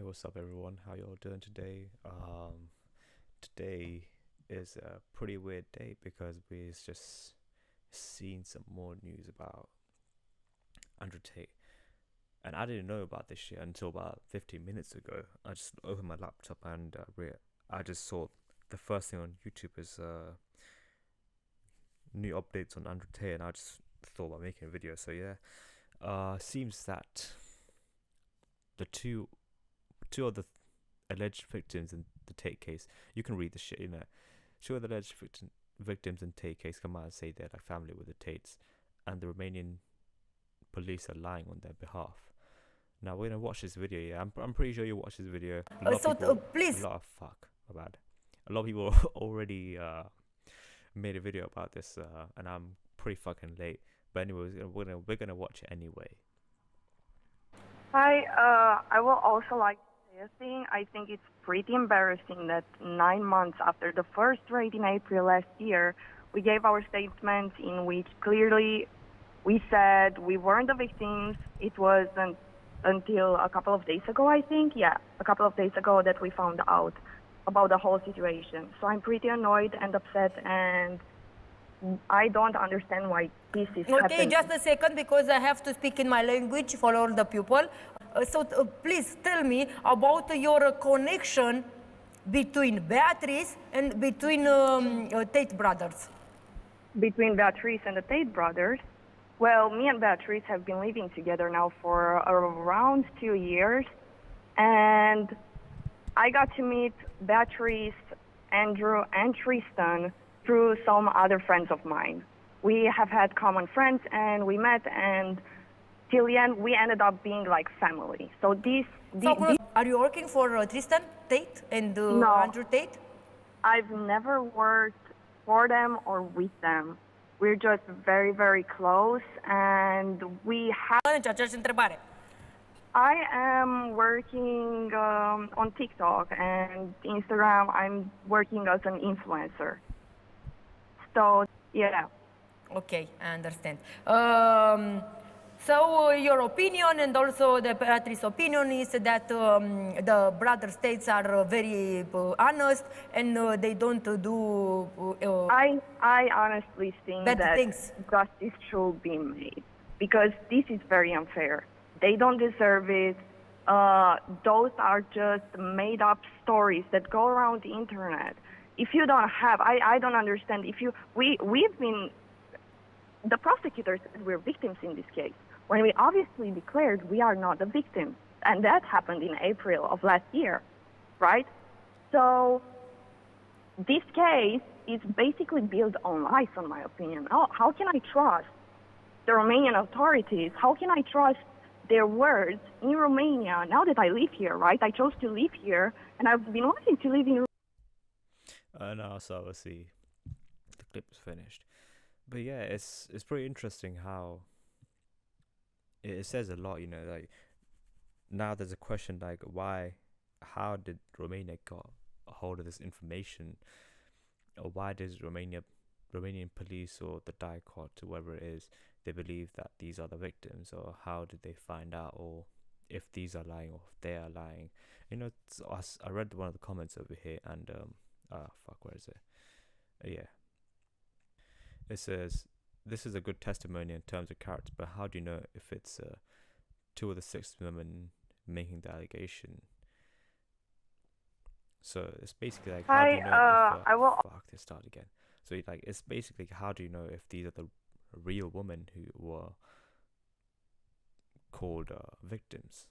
Hey, what's up, everyone? How y'all doing today? Today is a pretty weird day because we've just seen some more news about Andrew Tate, and I didn't know about this shit until about 15 minutes ago. I just opened my laptop and I just saw the first thing on YouTube is new updates on Andrew Tate, and I just thought about making a video. So yeah, seems that the two of the alleged victims in the Tate case. You can read the shit, you know. Two of the alleged victims in Tate case come out and say they're like family with the Tates, and the Romanian police are lying on their behalf. Now we're gonna watch this video. Yeah, I'm pretty sure you watch this video. A lot of people, a Please, lot of fuck, my bad. A lot of people already made a video about this, and I'm pretty fucking late. But anyways, we're gonna watch it anyway. Hi, I will also like to say a thing. I think it's pretty embarrassing that 9 months after the first raid in April last year, we gave our statement in which clearly we said we weren't the victims. It wasn't until a couple of days ago, I think. Yeah, a couple of days ago that we found out about the whole situation. So I'm pretty annoyed and upset, and I don't understand why this is okay, happening. just a second because I have to speak in my language for all the people. Please tell me about your connection between Beatrice and between Tate brothers. Between Beatrice and the Tate brothers, well, me and Beatrice have been living together now for around 2 years, and I got to meet Beatrice, Andrew, and Tristan through some other friends of mine. We have had common friends, and we met, and till the end, we ended up being like family. So Are you working for Tristan Tate and No. Andrew Tate? I've never worked for them or with them. We're just very, very close, and we have. Aceeași întrebare. I am working on TikTok and Instagram. I'm working as an influencer. So, yeah. Okay, I understand. Your opinion and also the Beatrice's opinion is that the brother states are very honest and they don't do I honestly think bad that things. justice should be made because this is very unfair. They don't deserve it. Those are just made up stories that go around the internet. If you don't have, I don't understand. We've been, the prosecutors said we're victims in this case, when we obviously declared we are not the victims. And that happened in April of last year, right? So this case is basically built on lies, in my opinion. How can I trust the Romanian authorities? How can I trust their words in Romania now that I live here, right? I chose to live here, and I've been wanting to live in. No, so obviously the clip is finished. But yeah, it's pretty interesting how it says a lot, you know, like now there's a question like how did Romania got a hold of this information, or why does Romanian police or the DICOT, whoever it is, they believe that these are the victims, or how did they find out, or if these are lying or if they are lying. You know, I read one of the comments over here, and where is it? Yeah, it says this is a good testimony in terms of character, but how do you know if it's two of the six women making the allegation? So it's basically like, how do you know if I will. fuck this start again? So like it's basically, how do you know if these are the real women who were called victims?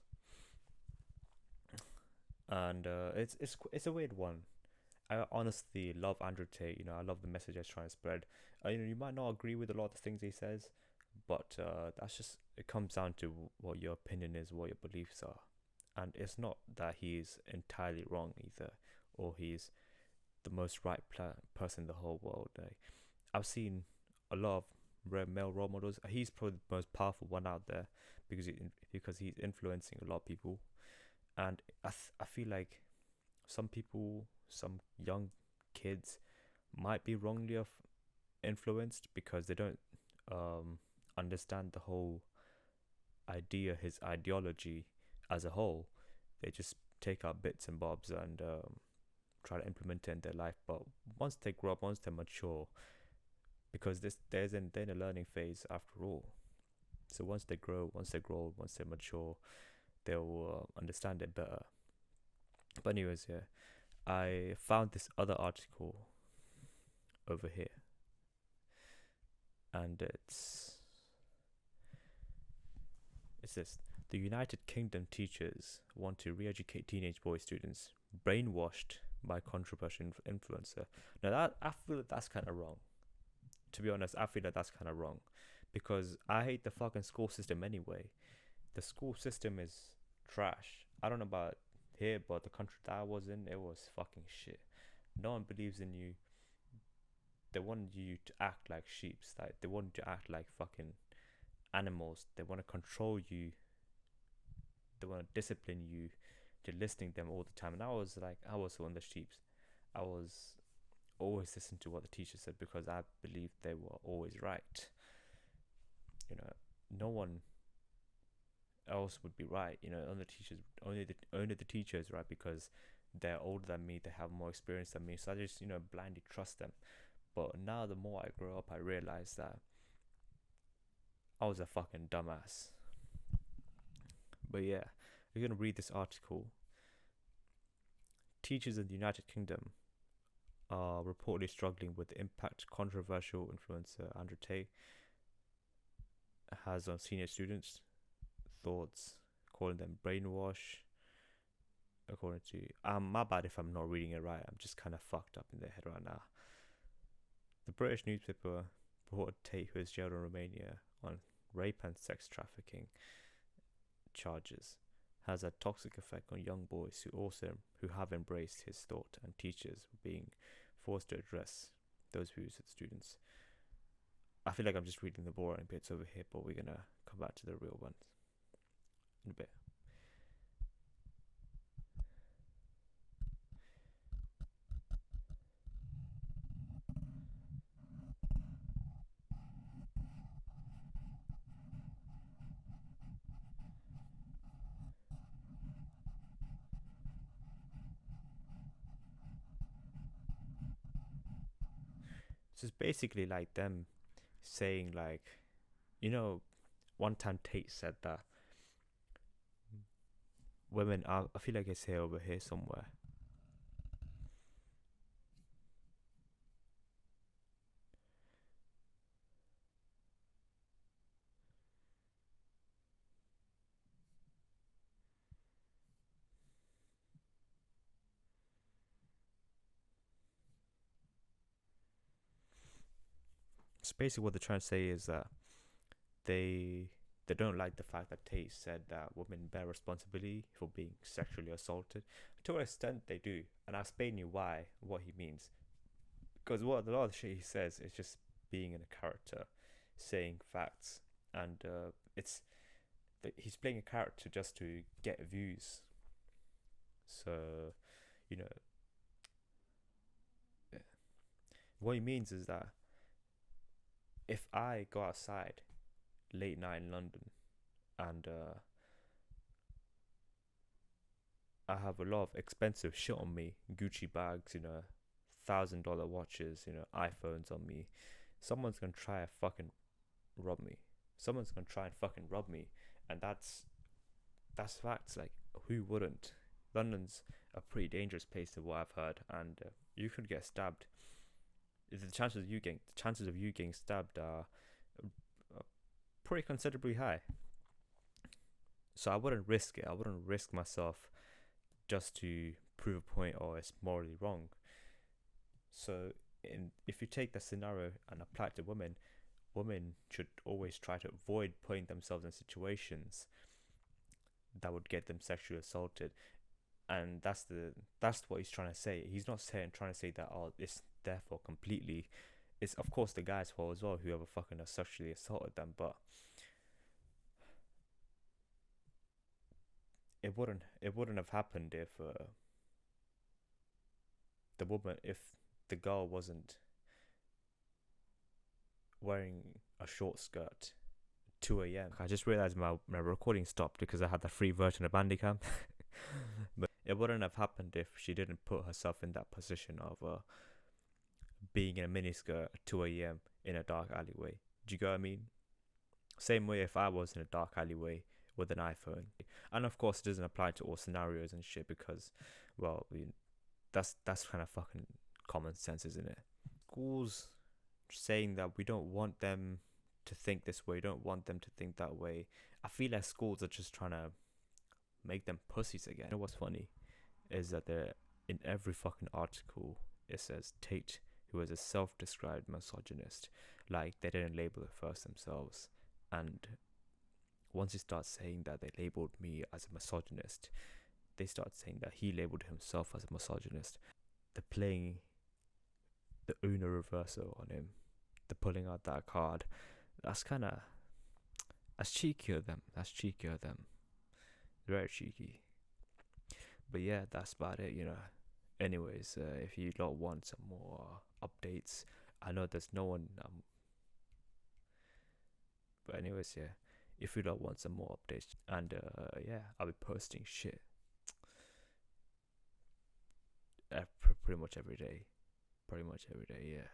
And it's a weird one. I honestly love Andrew Tate. You know, I love the message he's trying to spread. You know, you might not agree with a lot of the things he says, but that's just, it comes down to what your opinion is, what your beliefs are, and it's not that he's entirely wrong either, or he's the most right person in the whole world. Like, I've seen a lot of male role models. He's probably the most powerful one out there because he's influencing a lot of people, and I feel like some people, some young kids, might be wrongly influenced because they don't understand the whole idea, his ideology as a whole, they just take out bits and bobs and try to implement it in their life. But once they grow up, once they're mature, because they're in a learning phase after all. So once they grow, once they're mature, they'll understand it better. But anyways, yeah, I found this other article over here, and it's this: the United Kingdom teachers want to re-educate teenage boy students brainwashed by controversial influencer. Now that I feel like that's kind of wrong. To be honest, I feel like that's kind of wrong, because I hate the fucking school system anyway. The school system is trash. I don't know about here, but the country that I was in, it was fucking shit. No one believes in you. They want you to act like sheeps. Like they want you to act like fucking animals. They want to control you. They want to discipline you to listening to them all the time. And I was one of the sheeps. I was always listening to what the teacher said because I believed they were always right. You know, no one else would be right. You know, only the teachers, right? Because they're older than me, they have more experience than me. So I just, blindly trust them. But now the more I grow up, I realize that I was a fucking dumbass. But yeah, we're gonna read this article. Teachers in the United Kingdom are reportedly struggling with the impact controversial influencer Andrew Tate has on senior students' thoughts, calling them brainwash. According to my bad if I'm not reading it right. I'm just kind of fucked up in the head right now. The British newspaper reported Tate, who is jailed in Romania on rape and sex trafficking charges, has a toxic effect on young boys who have embraced his thought, and teachers being forced to address those views with students. I feel like I'm just reading the boring bits over here, but we're gonna come back to the real ones in a bit. So it's basically like them saying, like, one time Tate said that women are, I feel like it's here over here somewhere. So basically what they're trying to say is that they don't like the fact that Tate said that women bear responsibility for being sexually assaulted. To an extent they do, and I'll explain you what he means. Because what a lot of the shit he says is just being in a character, saying facts, and he's playing a character just to get views. So, what he means is that if I go outside late night in London and I have a lot of expensive shit on me, Gucci bags, $1,000 watches, iPhones on me, someone's gonna try to fucking rob me. And that's facts. Like, who wouldn't? London's a pretty dangerous place to what I've heard, and you could get stabbed. The chances of you getting stabbed are pretty considerably high. So I wouldn't risk it. I wouldn't risk myself just to prove a point or it's morally wrong. So if you take the scenario and apply it to women should always try to avoid putting themselves in situations that would get them sexually assaulted. And that's what he's trying to say. He's not trying to say that it's therefore completely, it's of course the guy's fault as well, whoever fucking has sexually assaulted them, but it wouldn't have happened if the girl wasn't wearing a short skirt 2 a.m. I just realized my recording stopped because I had the free version of Bandicam. it wouldn't have happened if she didn't put herself in that position of being in a miniskirt at 2 a.m. in a dark alleyway. Do you get what I mean? Same way if I was in a dark alleyway with an iPhone. And of course, it doesn't apply to all scenarios and shit because, well, that's kind of fucking common sense, isn't it? Schools saying that we don't want them to think this way, don't want them to think that way. I feel like schools are just trying to make them pussies again. You know what's funny is that they're in every fucking article it says Tate, who is a self-described misogynist. Like they didn't label it first themselves, and once you start saying that they labeled me as a misogynist, they start saying that he labeled himself as a misogynist. They're playing the Uno reversal on him. They're pulling out that card. That's cheeky of them. Very cheeky. But yeah, that's about it, Anyways, if you lot want some more updates, I know there's no one. But anyways, yeah. If you lot want some more updates, and yeah, I'll be posting shit pretty much every day. Yeah.